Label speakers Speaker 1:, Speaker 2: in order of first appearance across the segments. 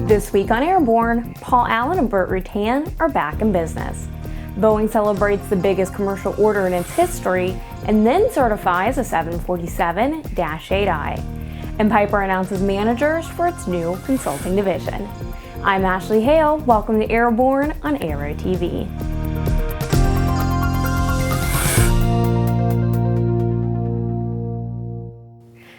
Speaker 1: This week on Airborne, Paul Allen and Burt are back in business. Boeing celebrates the biggest commercial order in its history and then certifies a 747-8i. And Piper announces managers for its new consulting division. I'm Ashley Hale. Welcome to Airborne on Aero-TV.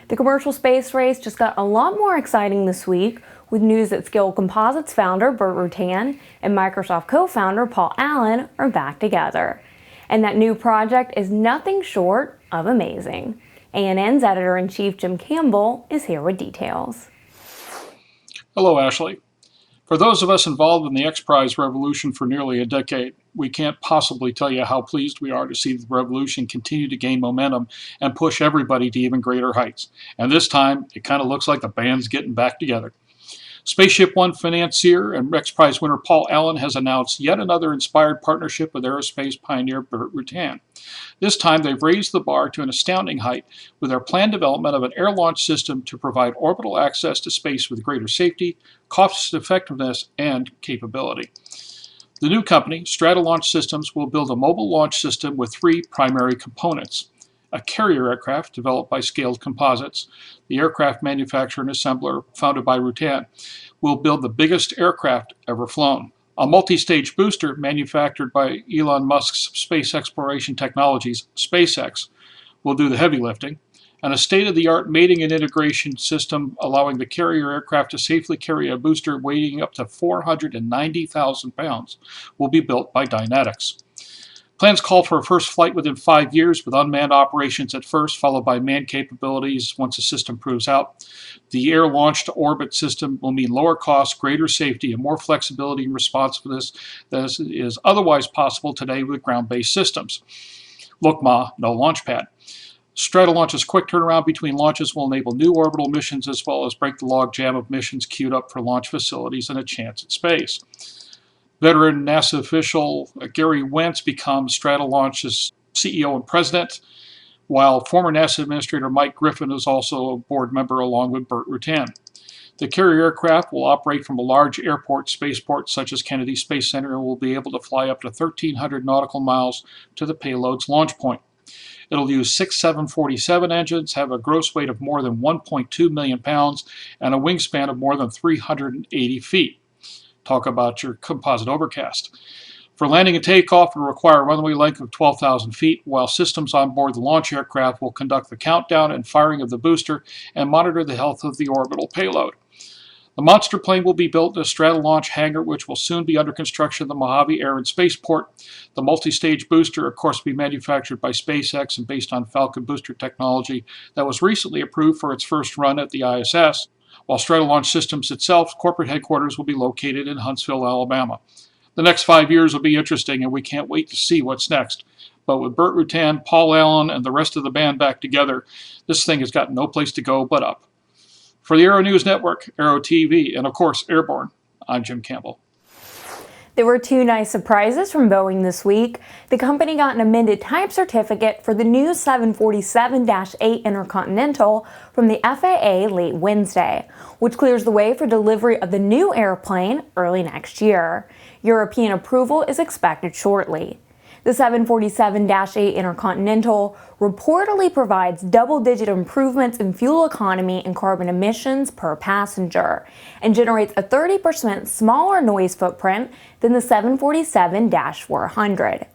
Speaker 1: The commercial space race just got a lot more exciting this week with news that Skill Composites founder Burt and Microsoft co-founder Paul Allen are back together. And that new project is nothing short of amazing. ANN's editor-in-chief Jim Campbell is here with details.
Speaker 2: Hello, Ashley. For those of us involved in the X-Prize revolution for nearly a decade, we can't possibly tell you how pleased we are to see the revolution continue to gain momentum and push everybody to even greater heights. And this time, it kind of looks like the band's getting back together. Spaceship One financier and X-Prize winner Paul Allen has announced yet another inspired partnership with aerospace pioneer Burt. This time, they've raised the bar to an astounding height with their planned development of an air launch system to provide orbital access to space with greater safety, cost effectiveness, and capability. The new company, Strata Launch Systems, will build a mobile launch system with three primary components. A carrier aircraft developed by Scaled Composites, the aircraft manufacturer and assembler founded by Rutan, will build the biggest aircraft ever flown. A multi-stage booster manufactured by Elon Musk's space exploration technologies, SpaceX, will do the heavy lifting, and a state-of-the-art mating and integration system allowing the carrier aircraft to safely carry a booster weighing up to 490,000 pounds will be built by Dynetics. Plans call for a first flight within 5 years with unmanned operations at first, followed by manned capabilities once the system proves out. The air launch to orbit system will mean lower costs, greater safety, and more flexibility and responsiveness than is otherwise possible today with ground-based systems. Look, Ma, no launch pad. Strata Launch's quick turnaround between launches will enable new orbital missions as well as break the logjam of missions queued up for launch facilities and a chance at space. Veteran NASA official Gary Wentz becomes Strata Launch's CEO and president, while former NASA Administrator Mike Griffin is also a board member along with Burt. The carrier aircraft will operate from a large airport, spaceport such as Kennedy Space Center, and will be able to fly up to 1,300 nautical miles to the payload's launch point. It'll use 6 747 engines, have a gross weight of more than 1.2 million pounds, and a wingspan of more than 380 feet. Talk about your composite overcast. For landing and takeoff, it will require a runway length of 12,000 feet, while systems on board the launch aircraft will conduct the countdown and firing of the booster and monitor the health of the orbital payload. The monster plane will be built in a Strata Launch hangar, which will soon be under construction at the Mojave Air and Spaceport. The multi-stage booster, of course, will be manufactured by SpaceX and based on Falcon booster technology that was recently approved for its first run at the ISS. While Strata Launch Systems itself, corporate headquarters will be located in Huntsville, Alabama. The next 5 years will be interesting, and we can't wait to see what's next. But with Burt, Paul Allen, and the rest of the band back together, this thing has got no place to go but up. For the Aero-News Network, Aero-TV, and of course, Airborne, I'm Jim Campbell.
Speaker 1: There were two nice surprises from Boeing this week. The company got an amended type certificate for the new 747-8 Intercontinental from the FAA late Wednesday, which clears the way for delivery of the new airplane early next year. European approval is expected shortly. The 747-8 Intercontinental reportedly provides double-digit improvements in fuel economy and carbon emissions per passenger and generates a 30% smaller noise footprint than the 747-400.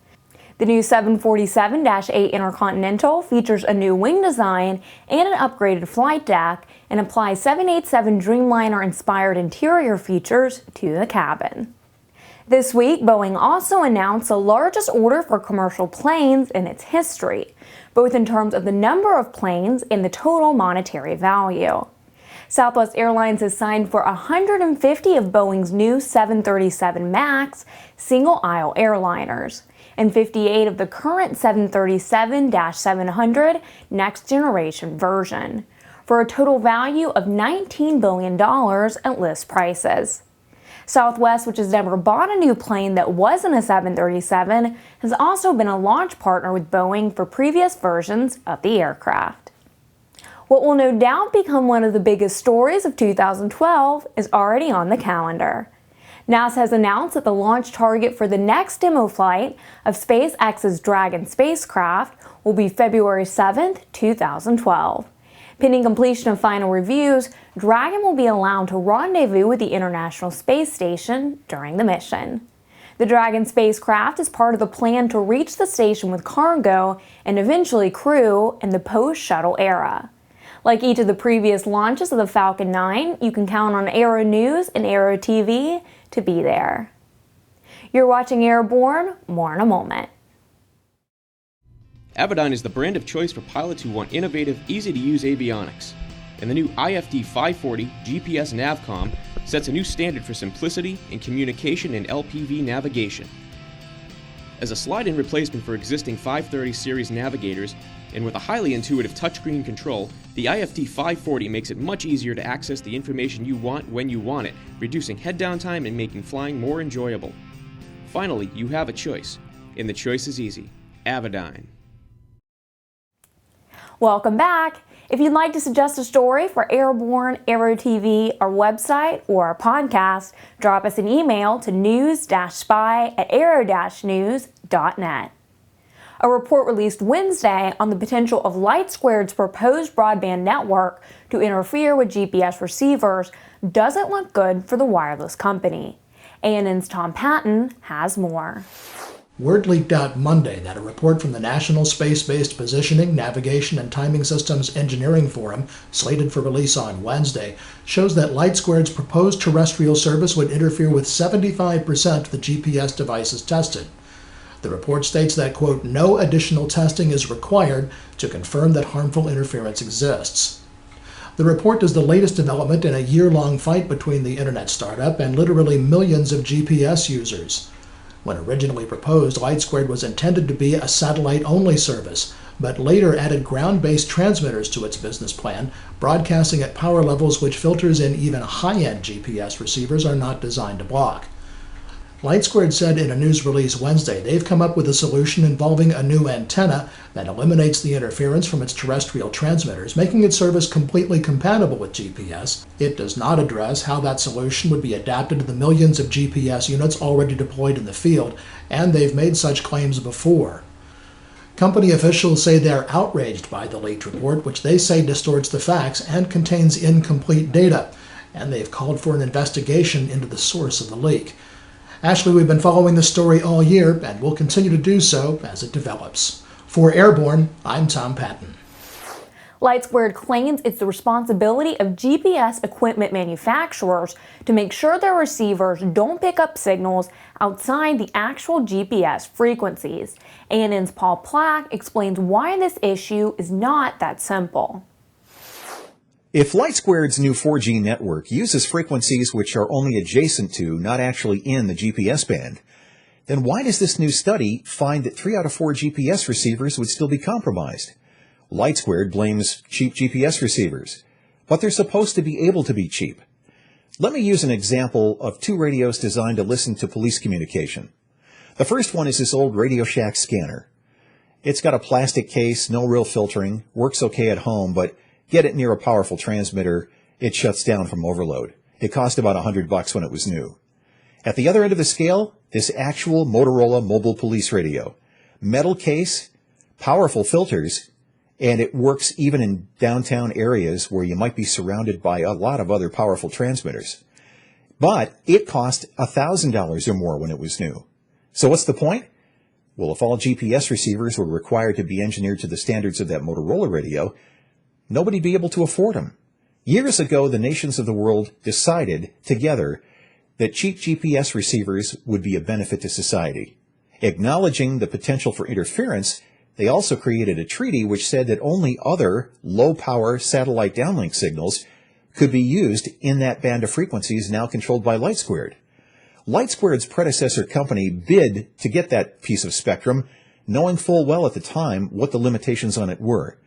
Speaker 1: The new 747-8 Intercontinental features a new wing design and an upgraded flight deck and applies 787 Dreamliner-inspired interior features to the cabin. This week, Boeing also announced the largest order for commercial planes in its history, both in terms of the number of planes and the total monetary value. Southwest Airlines has signed for 150 of Boeing's new 737 MAX single-aisle airliners and 58 of the current 737-700 next-generation version, for a total value of $19 billion at list prices. Southwest, which has never bought a new plane that wasn't a 737, has also been a launch partner with Boeing for previous versions of the aircraft. What will no doubt become one of the biggest stories of 2012 is already on the calendar. NASA has announced that the launch target for the next demo flight of SpaceX's Dragon spacecraft will be February 7, 2012. Pending completion of final reviews, Dragon will be allowed to rendezvous with the International Space Station during the mission. The Dragon spacecraft is part of the plan to reach the station with cargo and eventually crew in the post-shuttle era. Like each of the previous launches of the Falcon 9, you can count on Aero-News and Aero-TV to be there. You're watching Airborne, more in a moment.
Speaker 3: Aviation is the brand of choice for pilots who want innovative, easy-to-use avionics. And the new IFD 540 GPS Navcom sets a new standard for simplicity in communication and LPV navigation. As a slide-in replacement for existing 530 series navigators, and with a highly intuitive touchscreen control, the IFD 540 makes it much easier to access the information you want when you want it, reducing head-down time and making flying more enjoyable. Finally, you have a choice, and the choice is easy. Aviation.
Speaker 1: Welcome back. If you'd like to suggest a story for Airborne, Aero-TV, our website, or our podcast, drop us an email to news-spy@aero-news.net. A report released Wednesday on the potential of Lightsquared's proposed broadband network to interfere with GPS receivers doesn't look good for the wireless company. ANN's Tom Patton has more.
Speaker 4: Word leaked out Monday that a report from the National Space-Based Positioning, Navigation, and Timing Systems Engineering Forum, slated for release on Wednesday, shows that Lightsquared's proposed terrestrial service would interfere with 75% of the GPS devices tested. The report states that, quote, no additional testing is required to confirm that harmful interference exists. The report is the latest development in a year-long fight between the internet startup and literally millions of GPS users. When originally proposed, Lightsquared was intended to be a satellite-only service, but later added ground-based transmitters to its business plan, broadcasting at power levels which filters in even high-end GPS receivers are not designed to block. Lightsquared said in a news release Wednesday they've come up with a solution involving a new antenna that eliminates the interference from its terrestrial transmitters, making its service completely compatible with GPS. It does not address how that solution would be adapted to the millions of GPS units already deployed in the field, and they've made such claims before. Company officials say they're outraged by the leaked report, which they say distorts the facts and contains incomplete data, and they've called for an investigation into the source of the leak. Ashley, we've been following this story all year, and we'll continue to do so as it develops. For Airborne, I'm Tom Patton.
Speaker 1: Lightsquared claims it's the responsibility of GPS equipment manufacturers to make sure their receivers don't pick up signals outside the actual GPS frequencies. ANN's Paul Plack explains why this issue is not that simple.
Speaker 5: If Lightsquared's new 4G network uses frequencies which are only adjacent to, not actually in, the GPS band, then why does this new study find that 3 out of 4 GPS receivers would still be compromised? Lightsquared blames cheap GPS receivers, but they're supposed to be able to be cheap. Let me use an example of 2 radios designed to listen to police communication. The first one is this old Radio Shack scanner. It's got a plastic case, no real filtering, works okay at home, but get it near a powerful transmitter, it shuts down from overload. It cost about $100 when it was new. At the other end of the scale, this actual Motorola mobile police radio. Metal case, powerful filters, and it works even in downtown areas where you might be surrounded by a lot of other powerful transmitters. But it cost $1,000 or more when it was new. So what's the point? Well, if all GPS receivers were required to be engineered to the standards of that Motorola radio, nobody'd be able to afford them. Years ago, the nations of the world decided together that cheap GPS receivers would be a benefit to society. Acknowledging the potential for interference, they also created a treaty which said that only other low-power satellite downlink signals could be used in that band of frequencies now controlled by Lightsquared. Lightsquared's predecessor company bid to get that piece of spectrum, knowing full well at the time what the limitations on it were.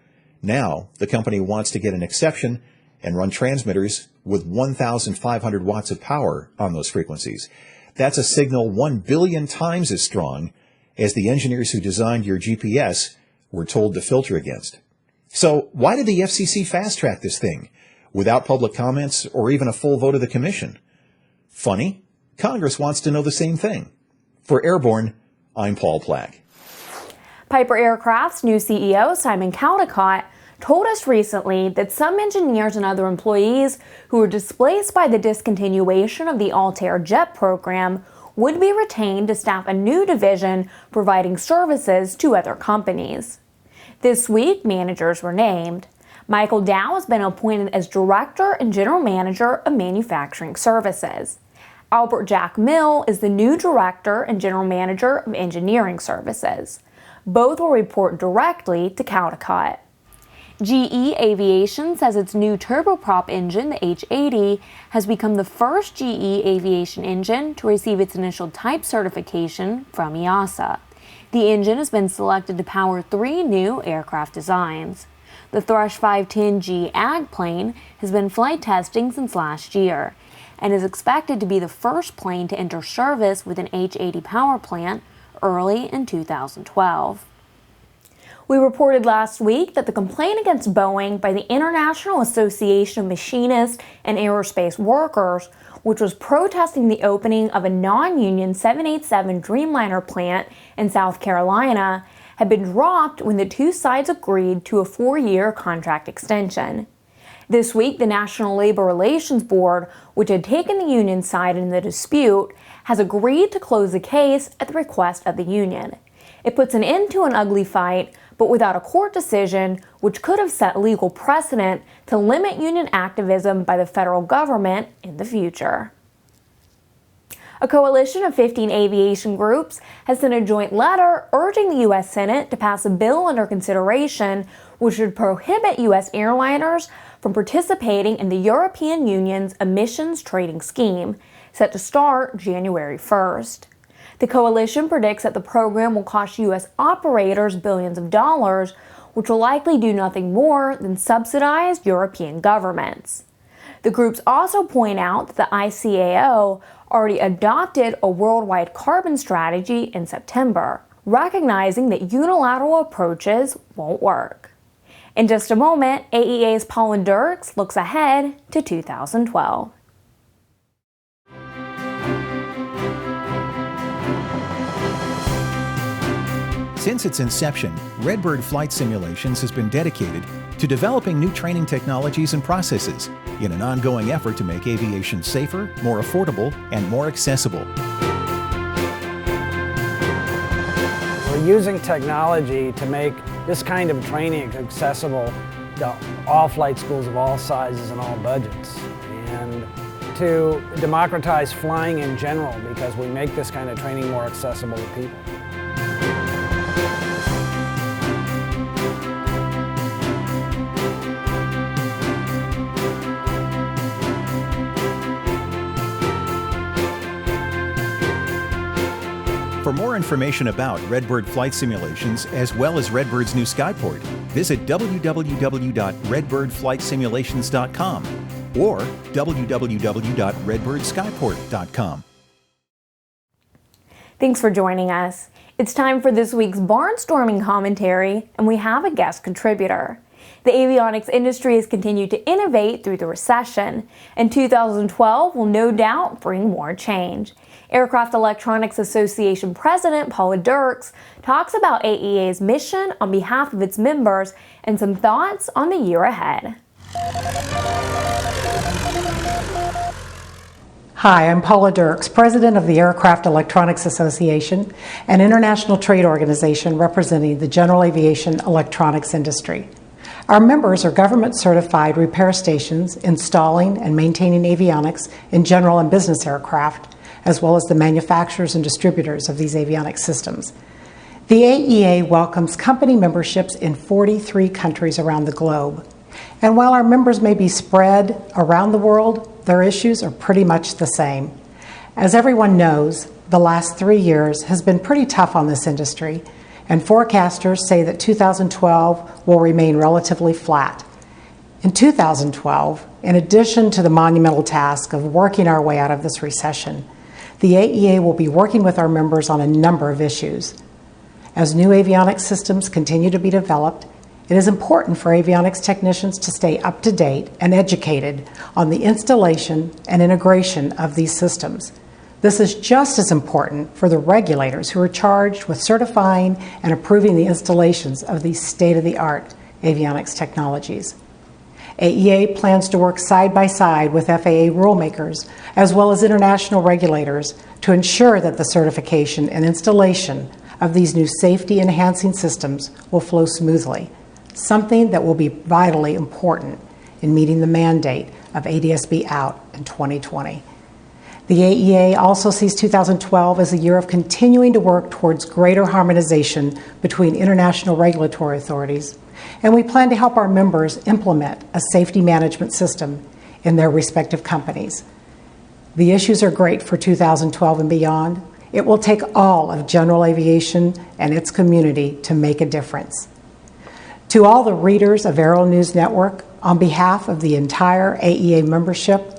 Speaker 5: Now, the company wants to get an exception and run transmitters with 1,500 watts of power on those frequencies. That's a signal 1 billion times as strong as the engineers who designed your GPS were told to filter against. So why did the FCC fast-track this thing without public comments or even a full vote of the Commission? Funny, Congress wants to know the same thing. For Airborne, I'm Paul Plack.
Speaker 1: Piper Aircraft's new CEO, Simon Caldecott, told us recently that some engineers and other employees who were displaced by the discontinuation of the Altair jet program would be retained to staff a new division providing services to other companies. This week, managers were named. Michael Dow has been appointed as Director and General Manager of Manufacturing Services. Albert Jack Mill is the new Director and General Manager of Engineering Services. Both will report directly to Caldecott. GE Aviation says its new turboprop engine, the H-80, has become the first GE Aviation engine to receive its initial type certification from EASA. The engine has been selected to power 3 new aircraft designs. The Thrush 510G Ag plane has been flight testing since last year and is expected to be the first plane to enter service with an H-80 power plant early in 2012. We reported last week that the complaint against Boeing by the International Association of Machinists and Aerospace Workers, which was protesting the opening of a non-union 787 Dreamliner plant in South Carolina, had been dropped when the two sides agreed to a 4-year contract extension. This week, the National Labor Relations Board, which had taken the union side in the dispute, has agreed to close the case at the request of the union. It puts an end to an ugly fight, but without a court decision, which could have set legal precedent to limit union activism by the federal government in the future. A coalition of 15 aviation groups has sent a joint letter urging the U.S. Senate to pass a bill under consideration which would prohibit U.S. airliners from participating in the European Union's emissions trading scheme, set to start January 1st. The coalition predicts that the program will cost U.S. operators billions of dollars, which will likely do nothing more than subsidize European governments. The groups also point out that the ICAO already adopted a worldwide carbon strategy in September, recognizing that unilateral approaches won't work. In just a moment, AEA's Paula Dirks looks ahead to 2012.
Speaker 5: Since its inception, Redbird Flight Simulations has been dedicated to developing new training technologies and processes in an ongoing effort to make aviation safer, more affordable, and more accessible.
Speaker 6: We're using technology to make this kind of training accessible to all flight schools of all sizes and all budgets, and to democratize flying in general, because we make this kind of training more accessible to people.
Speaker 5: For more information about Redbird Flight Simulations, as well as Redbird's new skyport, visit www.redbirdflightsimulations.com or www.redbirdskyport.com.
Speaker 1: Thanks for joining us. It's time for this week's barnstorming commentary, and we have a guest contributor. The avionics industry has continued to innovate through the recession, and 2012 will no doubt bring more change. Aircraft Electronics Association President Paula Dirks talks about AEA's mission on behalf of its members and some thoughts on the year ahead.
Speaker 7: Hi, I'm Paula Dirks, President of the Aircraft Electronics Association, an international trade organization representing the general aviation electronics industry. Our members are government-certified repair stations installing and maintaining avionics in general and business aircraft, as well as the manufacturers and distributors of these avionics systems. The AEA welcomes company memberships in 43 countries around the globe. And while our members may be spread around the world, their issues are pretty much the same. As everyone knows, the last 3 years has been pretty tough on this industry, and forecasters say that 2012 will remain relatively flat. In 2012, in addition to the monumental task of working our way out of this recession, the AEA will be working with our members on a number of issues. As new avionics systems continue to be developed It is important for avionics technicians to stay up to date and educated on the installation and integration of these systems. This is just as important for the regulators who are charged with certifying and approving the installations of these state-of-the-art avionics technologies. AEA plans to work side by side with FAA rulemakers as well as international regulators to ensure that the certification and installation of these new safety-enhancing systems will flow smoothly, something that will be vitally important in meeting the mandate of ADS-B out in 2020. The AEA also sees 2012 as a year of continuing to work towards greater harmonization between international regulatory authorities, and we plan to help our members implement a safety management system in their respective companies. The issues are great for 2012 and beyond. It will take all of general aviation and its community to make a difference. To all the readers of Aero-News Network, on behalf of the entire AEA membership,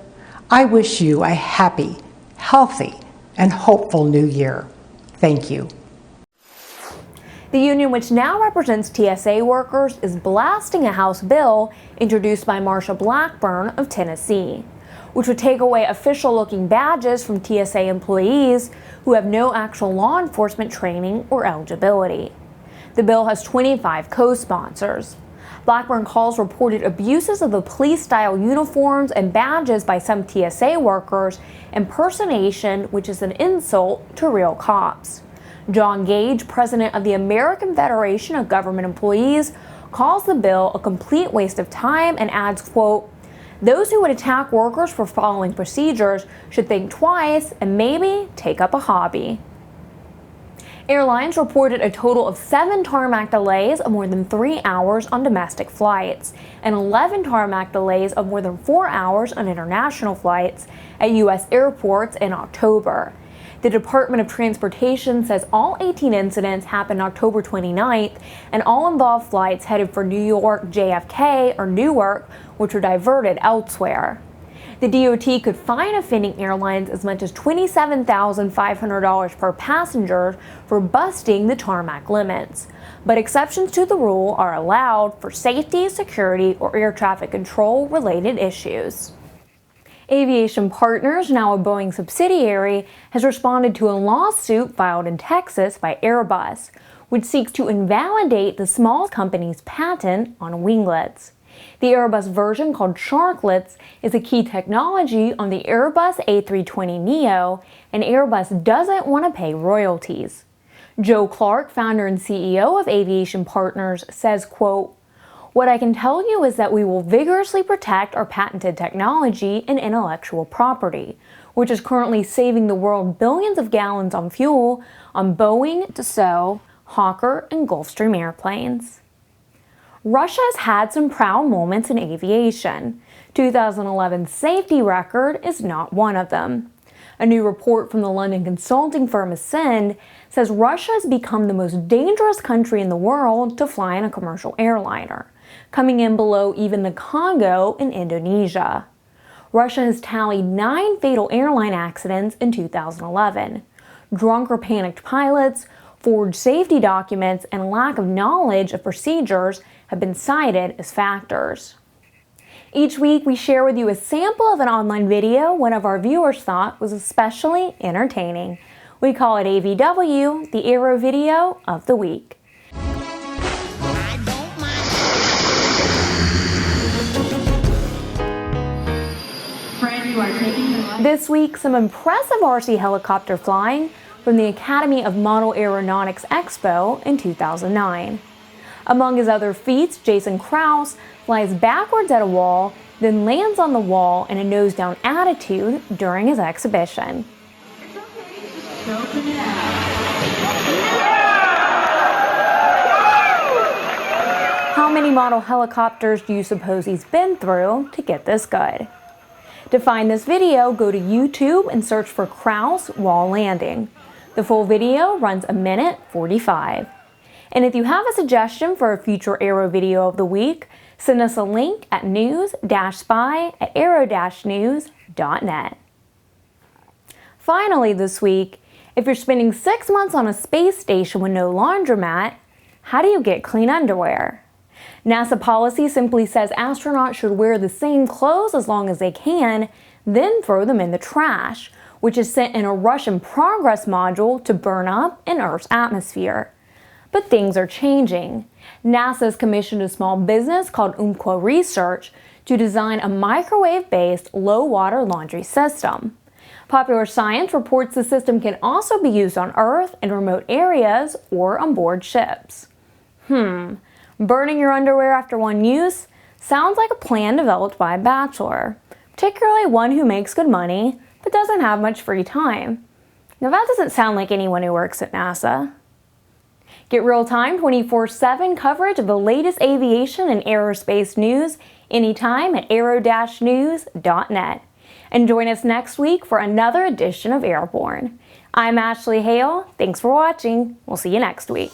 Speaker 7: I wish you a happy, healthy, and hopeful new year. Thank you.
Speaker 1: The union, which now represents TSA workers, is blasting a House bill introduced by Marsha Blackburn of Tennessee, which would take away official-looking badges from TSA employees who have no actual law enforcement training or eligibility. The bill has 25 co-sponsors. Blackburn calls reported abuses of the police-style uniforms and badges by some TSA workers impersonation, which is an insult to real cops. John Gage, president of the American Federation of Government Employees, calls the bill a complete waste of time and adds, quote, "Those who would attack workers for following procedures should think twice and maybe take up a hobby." Airlines reported a total of 7 tarmac delays of more than 3 hours on domestic flights and 11 tarmac delays of more than 4 hours on international flights at U.S. airports in October. The Department of Transportation says all 18 incidents happened October 29th and all involved flights headed for New York JFK or Newark, which were diverted elsewhere. The DOT could fine offending airlines as much as $27,500 per passenger for busting the tarmac limits. But exceptions to the rule are allowed for safety, security, or air traffic control related issues. Aviation Partners, now a Boeing subsidiary, has responded to a lawsuit filed in Texas by Airbus, which seeks to invalidate the small company's patent on winglets. The Airbus version, called Sharklets, is a key technology on the Airbus A320neo, and Airbus doesn't want to pay royalties. Joe Clark, founder and CEO of Aviation Partners, says, quote, "What I can tell you is that we will vigorously protect our patented technology and intellectual property, which is currently saving the world billions of gallons on fuel on Boeing, Dassault, Hawker, and Gulfstream airplanes." Russia has had some proud moments in aviation. 2011's safety record is not one of them. A new report from the London consulting firm Ascend says Russia has become the most dangerous country in the world to fly in a commercial airliner, coming in below even the Congo and Indonesia. Russia has tallied 9 fatal airline accidents in 2011. Drunk or panicked pilots, forged safety documents, and lack of knowledge of procedures have been cited as factors. Each week, we share with you a sample of an online video one of our viewers thought was especially entertaining. We call it AVW, the Aero Video of the Week. This week, some impressive RC helicopter flying from the Academy of Model Aeronautics Expo in 2009. Among his other feats, Jason Krause flies backwards at a wall, then lands on the wall in a nose-down attitude during his exhibition. How many model helicopters do you suppose he's been through to get this good? To find this video, go to YouTube and search for Krause wall landing. The full video runs 1:45. And if you have a suggestion for a future Aero video of the week, send us a link at news-spy@aero-news.net. Finally this week, if you're spending 6 months on a space station with no laundromat, how do you get clean underwear? NASA policy simply says astronauts should wear the same clothes as long as they can, then throw them in the trash, which is sent in a Russian Progress module to burn up in Earth's atmosphere. But things are changing. NASA has commissioned a small business called Research to design a microwave-based low-water laundry system. Popular Science reports the system can also be used on Earth in remote areas or on board ships. Burning your underwear after one use sounds like a plan developed by a bachelor, particularly one who makes good money but doesn't have much free time. Now that doesn't sound like anyone who works at NASA. Get real-time 24/7 coverage of the latest aviation and aerospace news anytime at aero-news.net. And join us next week for another edition of Airborne. I'm Ashley Hale. Thanks for watching. We'll see you next week.